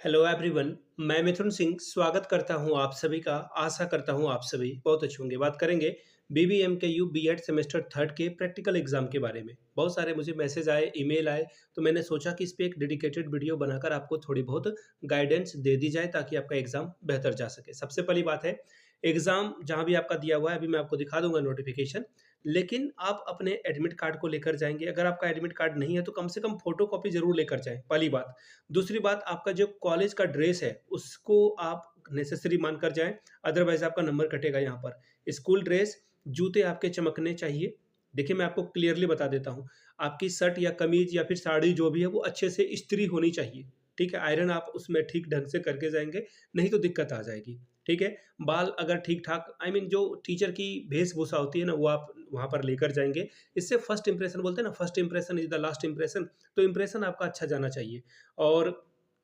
Hello everyone. मैं मिथुन सिंह स्वागत करता हूं आप सभी का। आशा करता हूं आप सभी बहुत अच्छे होंगे। बात करेंगे बीबीएमकेयू बीएड सेमेस्टर थर्ड के प्रैक्टिकल एग्जाम के बारे में। बहुत सारे मुझे मैसेज आए, ईमेल आए, तो मैंने सोचा कि इस पे एक डेडिकेटेड वीडियो बनाकर आपको थोड़ी बहुत गाइडेंस दे दी जाए ताकि आपका एग्जाम बेहतर जा सके। सबसे पहली बात है, एग्जाम जहां भी आपका दिया हुआ है अभी मैं आपको दिखा दूंगा नोटिफिकेशन, लेकिन आप अपने एडमिट कार्ड को लेकर जाएंगे। अगर आपका एडमिट कार्ड नहीं है तो कम से कम फोटो कॉपी जरूर लेकर जाएं, पहली बात। दूसरी बात, आपका जो कॉलेज का ड्रेस है उसको आप नेसेसरी मानकर जाएं, अदरवाइज आपका नंबर कटेगा यहाँ पर। स्कूल ड्रेस, जूते आपके चमकने चाहिए। देखिए मैं आपको क्लियरली बता देता हूँ, आपकी शर्ट या कमीज या फिर साड़ी जो भी है वो अच्छे से इस्त्री होनी चाहिए। ठीक है, आयरन आप उसमें ठीक ढंग से करके जाएंगे, नहीं तो दिक्कत आ जाएगी। ठीक है, बाल अगर ठीक ठाक जो टीचर की वेशभूषा होती है ना वो आप वहाँ पर लेकर जाएंगे। इससे फर्स्ट इंप्रेशन बोलते हैं ना, first impression is the last impression. तो इंप्रेशन आपका अच्छा जाना चाहिए। और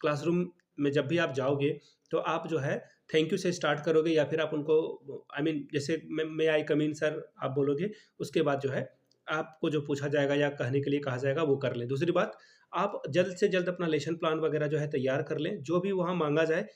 क्लासरूम में जब भी आप जाओगे तो आप जो है थैंक यू से स्टार्ट करोगे, या फिर आप उनको जैसे मे आई कम इन सर आप बोलोगे। उसके बाद जो है आपको जो पूछा जाएगा या कहने के लिए कहा जाएगा वो कर लें। दूसरी बात, आप जल्द से जल्द अपना लेसन प्लान वगैरह जो है तैयार कर लें। जो भी वहाँ मांगा जाए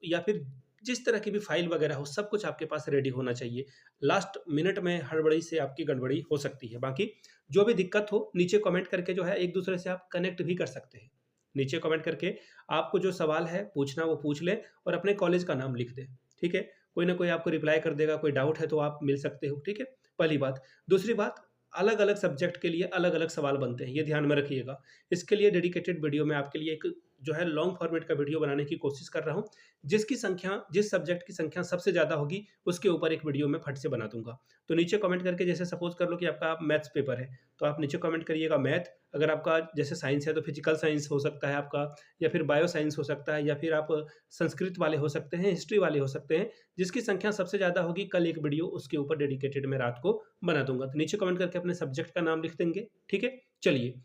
या फिर जिस तरह की भी फाइल वगैरह हो, सब कुछ आपके पास रेडी होना चाहिए। लास्ट मिनट में हड़बड़ी से आपकी गड़बड़ी हो सकती है। बाकी जो भी दिक्कत हो नीचे कमेंट करके जो है एक दूसरे से आप कनेक्ट भी कर सकते हैं। नीचे कमेंट करके आपको जो सवाल है पूछना वो पूछ लें और अपने कॉलेज का नाम लिख दें। ठीक है, कोई ना कोई आपको रिप्लाई कर देगा। कोई डाउट है तो आप मिल सकते हो। ठीक है, पहली बात। दूसरी बात, अलग अलग सब्जेक्ट के लिए अलग अलग सवाल बनते हैं, ये ध्यान में रखिएगा। इसके लिए डेडिकेटेड वीडियो में आपके लिए एक जो है लॉन्ग फॉर्मेट का वीडियो बनाने की कोशिश कर रहा हूँ। जिसकी संख्या, जिस सब्जेक्ट की संख्या सबसे ज़्यादा होगी उसके ऊपर एक वीडियो मैं फट से बना दूंगा। तो नीचे कमेंट करके, जैसे सपोज कर लो कि आपका मैथ्स पेपर है तो आप नीचे कमेंट करिएगा मैथ। अगर आपका जैसे साइंस है तो फिजिकल साइंस हो सकता है आपका, या फिर बायो साइंस हो सकता है, या फिर आप संस्कृत वाले हो सकते हैं, हिस्ट्री वाले हो सकते हैं। जिसकी संख्या सबसे ज़्यादा होगी कल एक वीडियो उसके ऊपर डेडिकेटेड मैं रात को बना दूंगा। तो नीचे कमेंट करके अपने सब्जेक्ट का नाम लिख देंगे। ठीक है, चलिए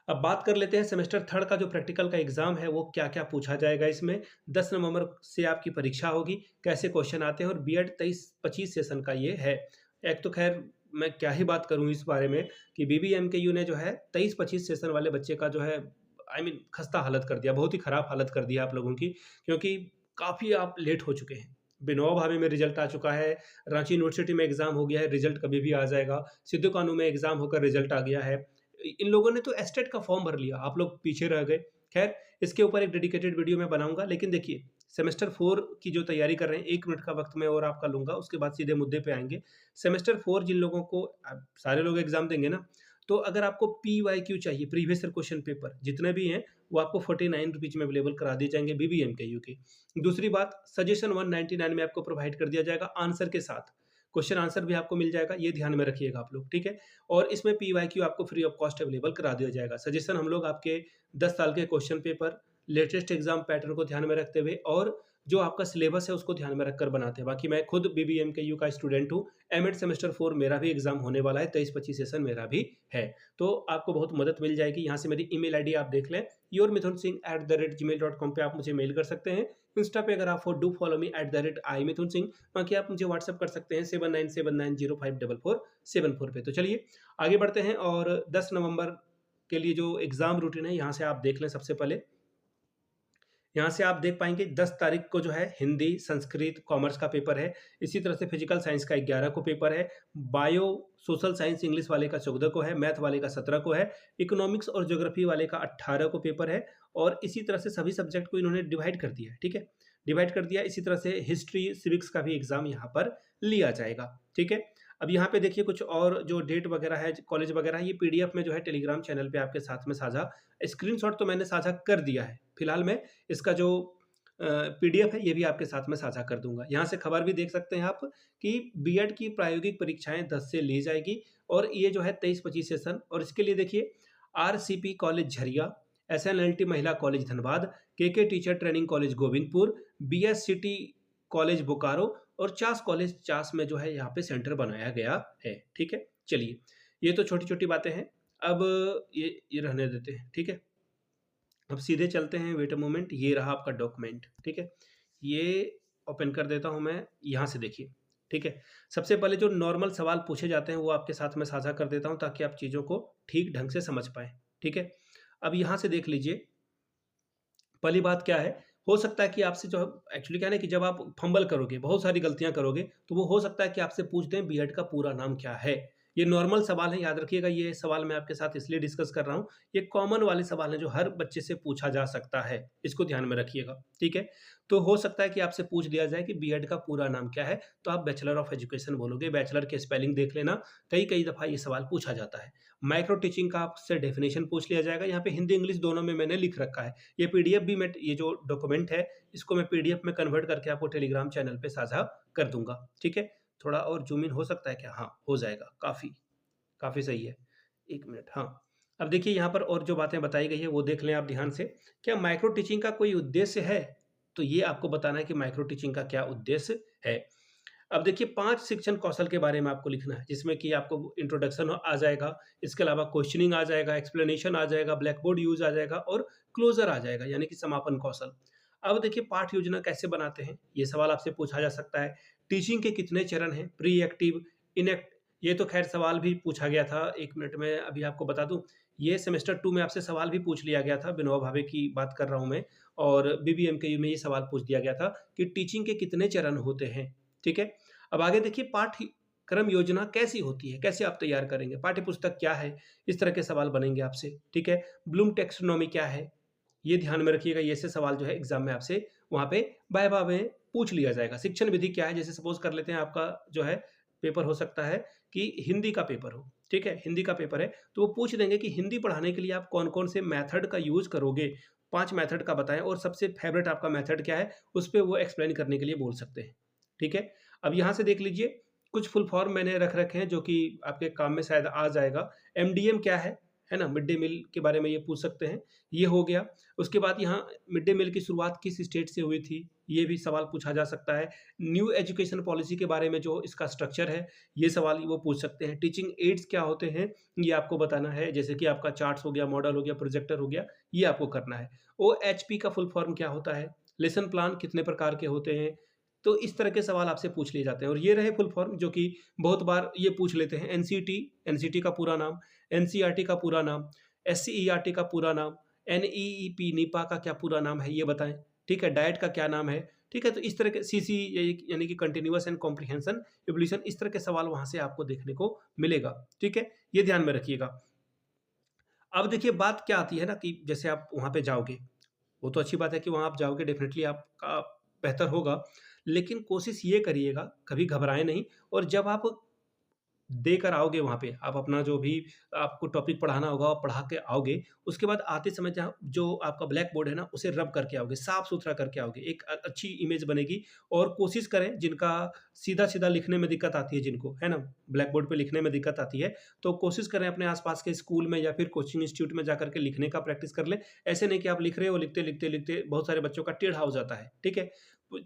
अब बात कर लेते हैं सेमेस्टर थर्ड का जो प्रैक्टिकल का एग्जाम है वो क्या क्या पूछा जाएगा इसमें। 10 नवंबर से आपकी परीक्षा होगी, कैसे क्वेश्चन आते हैं, और बीएड 23-25 सेशन का ये है। एक तो खैर मैं क्या ही बात करूं इस बारे में कि बीबीएमकेयू ने जो है 23-25 सेशन वाले बच्चे का जो है खस्ता हालत कर दिया, बहुत ही खराब हालत कर दिया आप लोगों की। क्योंकि काफ़ी आप लेट हो चुके हैं। बिनोवा भावे में रिजल्ट आ चुका है, रांची यूनिवर्सिटी में एग्जाम हो गया है, रिजल्ट कभी भी आ जाएगा, सिद्धू कानू में एग्जाम होकर रिजल्ट आ गया है। इन लोगों ने तो एस्टेट का फॉर्म भर लिया, आप लोग पीछे रह गए। खैर, इसके ऊपर एक डेडिकेटेड वीडियो मैं बनाऊंगा। लेकिन देखिए, सेमेस्टर फोर की जो तैयारी कर रहे हैं, 1 मिनट का वक्त मैं और आपका लूंगा, उसके बाद सीधे मुद्दे पे आएंगे। सेमेस्टर फोर जिन लोगों को, अब सारे लोग एग्जाम देंगे ना, तो अगर आपको PYQ चाहिए, प्रीवियस ईयर क्वेश्चन पेपर जितने भी हैं वो आपको 49 रुपीज में अवेलेबल करा दिए जाएंगे BBMKU के। दूसरी बात, सजेशन 199 में आपको प्रोवाइड कर दिया जाएगा आंसर के साथ। क्वेश्चन आंसर भी आपको मिल जाएगा, ये ध्यान में रखिएगा आप लोग। ठीक है, और इसमें PYQ आपको फ्री ऑफ कॉस्ट अवेलेबल करा दिया जाएगा। सजेशन हम लोग आपके 10 साल के question paper, latest exam pattern को ध्यान में रखते हुए और जो आपका सिलेबस है उसको ध्यान में रखकर बनाते हैं। बाकी मैं खुद BBMKU का स्टूडेंट हूँ। एमएड सेमेस्टर 4 मेरा भी एग्जाम होने वाला है, 23-25 सेशन मेरा भी है। तो आपको बहुत मदद मिल जाएगी। यहाँ से मेरी ईमेल आईडी आप देख लें, yourmithunsingh@gmail.com पे आप मुझे मेल कर सकते हैं। इंस्टा पे अगर आप हो, डू फॉलो मी @imithunsingh। बाकी आप मुझे व्हाट्सअप कर सकते हैं 7979054474 पे। तो चलिए आगे बढ़ते हैं, और 10 नवंबर के लिए जो एग्जाम रूटीन है यहाँ से आप देख लें। सबसे पहले यहाँ से आप देख पाएंगे 10 तारीख को जो है हिंदी, संस्कृत, कॉमर्स का पेपर है। इसी तरह से फिजिकल साइंस का 11 को पेपर है। बायो, सोशल साइंस इंग्लिश वाले का 14 को है। मैथ वाले का 17 को है। इकोनॉमिक्स और ज्योग्राफी वाले का 18 को पेपर है। और इसी तरह से सभी सब्जेक्ट को इन्होंने डिवाइड कर दिया है। ठीक है, डिवाइड कर दिया। इसी तरह से हिस्ट्री, सिविक्स का भी एग्जाम यहाँ पर लिया जाएगा। ठीक है, अब यहाँ पे देखिए कुछ और जो डेट वगैरह है, कॉलेज वगैरह है, ये PDF में जो है टेलीग्राम चैनल पे आपके साथ में साझा, स्क्रीनशॉट तो मैंने साझा कर दिया है। फिलहाल मैं इसका जो PDF है ये भी आपके साथ में साझा कर दूंगा। यहाँ से खबर भी देख सकते हैं आप कि बीएड की प्रायोगिक परीक्षाएं 10 से ली जाएगी, और ये जो है 23-25 सेशन। और इसके लिए देखिए, RCP कॉलेज झरिया, SNLT महिला college Dhanbad, KK teacher training college Govindpur, BSCT college Bokaro और चास कॉलेज चास में जो है यहाँ पे सेंटर बनाया गया है। ठीक है, चलिए ये तो छोटी छोटी बातें हैं। अब ये रहने देते हैं। ठीक है, अब सीधे चलते हैं। वेट अ मोमेंट, ये रहा आपका डॉक्यूमेंट। ठीक है, ये ओपन कर देता हूं मैं। यहाँ से देखिए, ठीक है, सबसे पहले जो नॉर्मल सवाल पूछे जाते हैं वो आपके साथ में साझा कर देता हूं ताकि आप चीज़ों को ठीक ढंग से समझ पाए। ठीक है, अब यहाँ से देख लीजिए, पहली बात क्या है, हो सकता है कि आपसे जो एक्चुअली क्या है ना कि जब आप फंबल करोगे, बहुत सारी गलतियाँ करोगे, तो वो हो सकता है कि आपसे पूछ दें बीएड का पूरा नाम क्या है? ये नॉर्मल सवाल है, याद रखिएगा ये सवाल मैं आपके साथ इसलिए डिस्कस कर रहा हूँ, ये कॉमन वाले सवाल हैं जो हर बच्चे से पूछा जा सकता है, इसको ध्यान में रखिएगा, ठीक है? तो हो सकता है कि आपसे पूछ दिया जाए कि बीएड का पूरा नाम क्या है? तो आप बैचलर ऑफ एजुकेशन बोलोगे, बैचलर की स्पेलिंग देख लेना, कई-कई दफ़ा ये सवाल पूछा जाता है। माइक्रो टीचिंग का आपसे डेफिनिशन पूछ लिया जाएगा, यहाँ पे हिंदी, इंग्लिश दोनों में मैंने लिख रखा है। ये पीडीएफ भी मैं ये जो डॉक्यूमेंट है, इसको मैं पीडीएफ में कन्वर्ट करके आपको टेलीग्राम चैनल पे साझा कर दूँगा, ठीक है? थोड़ा और ज़ूम इन हो सकता है क्या? हाँ, हो जाएगा, काफ़ी, काफ़ी सही है। 1 मिनट, हाँ। अब देखिए यहाँ पर और जो बातें बताई गई हैं, वो देख लें आप ध्यान से। क्या माइक्रो टीचिंग का कोई उद्देश्य है? तो ये आपको बताना है कि माइक्रो टीचिंग का क्या उद्देश्य है। अब देखिए 5 शिक्षण कौशल के बारे में आपको लिखना है, जिसमें कि आपको इंट्रोडक्शन आ जाएगा, इसके अलावा क्वेश्चनिंग आ जाएगा, एक्सप्लेनेशन आ जाएगा, ब्लैक बोर्ड यूज़ आ जाएगा और क्लोज़र आ जाएगा, यानी कि समापन कौशल। अब देखिए पाठ योजना कैसे बनाते हैं, ये सवाल आपसे पूछा जा सकता है। टीचिंग के कितने चरण हैं? प्री एक्टिव, इनएक्ट ये तो ख़ैर सवाल भी पूछा गया था, 1 मिनट में अभी आपको बता दूँ, ये सेमेस्टर 2 में आपसे सवाल भी पूछ लिया गया था, विनोबा भावे की बात कर रहा हूँ मैं और बीबीएमकेयू में ये सवाल पूछ दिया गया था कि टीचिंग के कितने चरण होते हैं, ठीक है? अब आगे देखिए पाठ्यक्रम योजना कैसी होती है? कैसे आप तैयार करेंगे? पाठ्य पुस्तक क्या है? इस तरह के सवाल बनेंगे आपसे, ठीक है? ब्लूम टैक्सोनॉमी क्या है? ये ध्यान में रखिएगा, ये ऐसे सवाल जो है एग्ज़ाम में आपसे वहाँ पे वाइवा में पूछ लिया जाएगा। शिक्षण विधि क्या है? जैसे सपोज़ कर लेते हैं आपका जो है पेपर हो सकता है कि हिंदी का पेपर हो, ठीक है? हिंदी का पेपर है, तो वो पूछ देंगे कि हिंदी पढ़ाने के लिए आप कौन-कौन से मेथड का यूज़ करोगे? 5 मेथड का बताएँ और सबसे फ़ेवरेट आपका मेथड क्या है? उस पे वो एक्सप्लेन करने के लिए बोल सकते हैं, ठीक है? अब यहाँ से देख लीजिए, कुछ फुल फॉर्म मैंने रख रखे हैं जो कि आपके काम में शायद आ जाएगा। एमडीएम क्या है ना? मिड डे मील के बारे में ये पूछ सकते हैं, ये हो गया। उसके बाद यहाँ मिड डे मील की शुरुआत किस स्टेट से हुई थी? ये भी सवाल पूछा जा सकता है। न्यू एजुकेशन पॉलिसी के बारे में जो इसका स्ट्रक्चर है, ये सवाल वो पूछ सकते हैं। टीचिंग एड्स क्या होते हैं? ये आपको बताना है, जैसे कि आपका चार्ट्स हो गया, मॉडल हो गया, प्रोजेक्टर हो गया, ये आपको करना है। ओएचपी का फुल फॉर्म क्या होता है? लेसन प्लान कितने प्रकार के होते हैं? तो इस तरह के सवाल आपसे पूछ लिए जाते हैं और ये रहे फुल फॉर्म जो कि बहुत बार ये पूछ लेते हैं। एनसीटी, एनसीटी का पूरा नाम, एनसीईआरटी का पूरा नाम, एससीईआरटी का पूरा नाम, एनईईपी नीपा का क्या पूरा नाम है ये बताएँ, ठीक है? डाइट का क्या नाम है, ठीक है? तो इस तरह के सीसी यानी कि कंटीन्यूअस एंड कॉम्प्रिहेंशन इवोल्यूशन इस तरह के सवाल वहाँ से आपको देखने को मिलेगा, ठीक है? ये ध्यान में रखिएगा। अब देखिए बात क्या आती है ना कि जैसे आप वहाँ पे जाओगे, वो तो अच्छी बात है कि वहाँ आप जाओगे डेफ़िनेटली आपका बेहतर होगा, लेकिन कोशिश ये करिएगा, कभी घबराएँ नहीं और जब आप देकर आओगे वहाँ पे, आप अपना जो भी आपको टॉपिक पढ़ाना होगा, आप पढ़ा के आओगे, उसके बाद आते समय जहाँ जो आपका ब्लैक बोर्ड है ना, उसे रब करके आओगे, साफ-सुथरा करके आओगे, एक अच्छी इमेज बनेगी और कोशिश करें जिनका सीधा-सीधा लिखने में दिक्कत आती है जिनको, है ना? ब्लैक बोर्ड पे लिखने में दिक्कत आती है, तो कोशिश करें अपने आस-पास के स्कूल में या फिर कोचिंग इंस्टीट्यूट में जाकर के लिखने का प्रैक्टिस कर लें। ऐसे नहीं कि आप लिख रहे हो, लिखते-लिखते बहुत सारे बच्चों का टेढ़ा हो जाता है, ठीक है?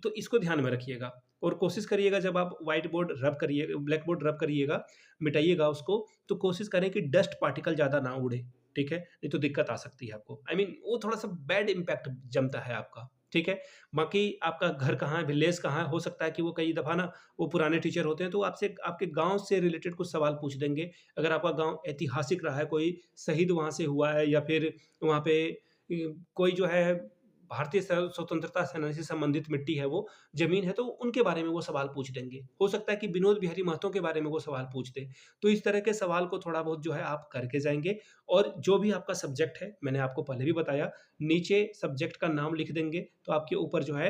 तो इसको ध्यान में रखिएगा और कोशिश करिएगा जब आप व्हाइट बोर्ड रब करिए ब्लैक बोर्ड रब करिएगा, मिटाइएगा उसको, तो कोशिश करें कि डस्ट पार्टिकल ज़्यादा ना उड़े, ठीक है? नहीं तो दिक्कत आ सकती है आपको। आई मीन वो थोड़ा-सा बैड इम्पैक्ट जमता है आपका, ठीक है? बाकी आपका घर कहाँ है, विलेज कहाँ है, हो सकता है कि वो कई दफ़ा ना वो पुराने टीचर होते हैं, तो वो आपसे आपके गाँव से रिलेटेड कुछ सवाल पूछ देंगे। अगर आपका गाँव ऐतिहासिक रहा है, कोई शहीद वहाँ से हुआ है या फिर वहाँ पे कोई जो है भारतीय स्वतंत्रता सेनानी से संबंधित मिट्टी है वो, ज़मीन है, तो उनके बारे में वो सवाल पूछ देंगे। हो सकता है कि विनोद बिहारी महतो के बारे में वो सवाल पूछ दें। तो इस तरह के सवाल को थोड़ा बहुत जो है आप करके जाएँगे और जो भी आपका सब्जेक्ट है, मैंने आपको पहले भी बताया, नीचे सब्जेक्ट का नाम लिख देंगे, तो आपके ऊपर जो है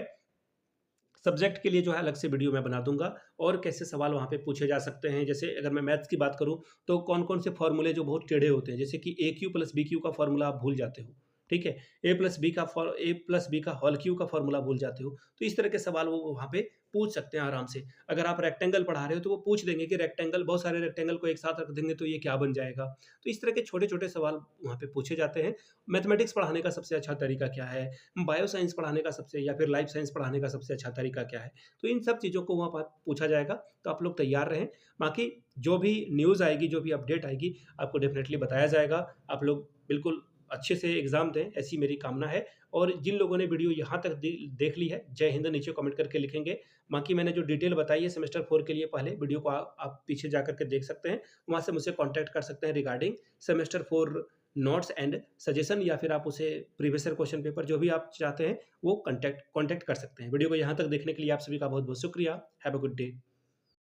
सब्जेक्ट के लिए जो है अलग से वीडियो मैं बना दूँगा और कैसे सवाल वहाँ पे पूछे जा सकते हैं। जैसे अगर मैं मैथ्स की बात करूँ, तो कौन-कौन से फ़ॉर्मूले जो बहुत टेढ़े होते हैं, जैसे कि ए क्यू प्लस बी क्यू का फ़ॉर्मूला आप भूल जाते हो, ठीक है? ए प्लस बी का होल क्यू का फ़ॉर्मूला भूल जाते हो। तो इस तरह के सवाल वो वहाँ पे पूछ सकते हैं आराम से। अगर आप रेक्टेंगल पढ़ा रहे हो, तो वो पूछ देंगे कि रेक्टेंगल बहुत सारे रेक्टेंगल को एक साथ रख देंगे तो ये क्या बन जाएगा? तो इस तरह के छोटे-छोटे सवाल वहाँ पे पूछे जाते हैं। मैथमेटिक्स पढ़ाने का सबसे अच्छा तरीका क्या है? बायो साइंस पढ़ाने का सबसे या फिर लाइफ साइंस पढ़ाने का सबसे अच्छा तरीका क्या है? तो इन सब चीज़ों को वहाँ पर पूछा जाएगा, तो आप लोग तैयार रहें। बाकी जो भी न्यूज़ आएगी, जो भी अपडेट आएगी, आपको डेफ़िनेटली बताया जाएगा। आप लोग बिल्कुल अच्छे से एग्ज़ाम दें, ऐसी मेरी कामना है और जिन लोगों ने वीडियो यहाँ तक देख ली है, जय हिंद नीचे कमेंट करके लिखेंगे। बाकी मैंने जो डिटेल बताई है सेमेस्टर 4 के लिए पहले वीडियो को आप पीछे जाकर के देख सकते हैं। वहाँ से मुझसे कॉन्टैक्ट कर सकते हैं regarding semester 4 notes and suggestion या फिर आप उसे प्रीवियस ईयर क्वेश्चन पेपर जो भी आप चाहते हैं वो कॉन्टैक्ट कॉन्टैक्ट कर सकते हैं। वीडियो को यहाँ तक देखने के लिए आप सभी का बहुत-बहुत शुक्रिया। Have a good day.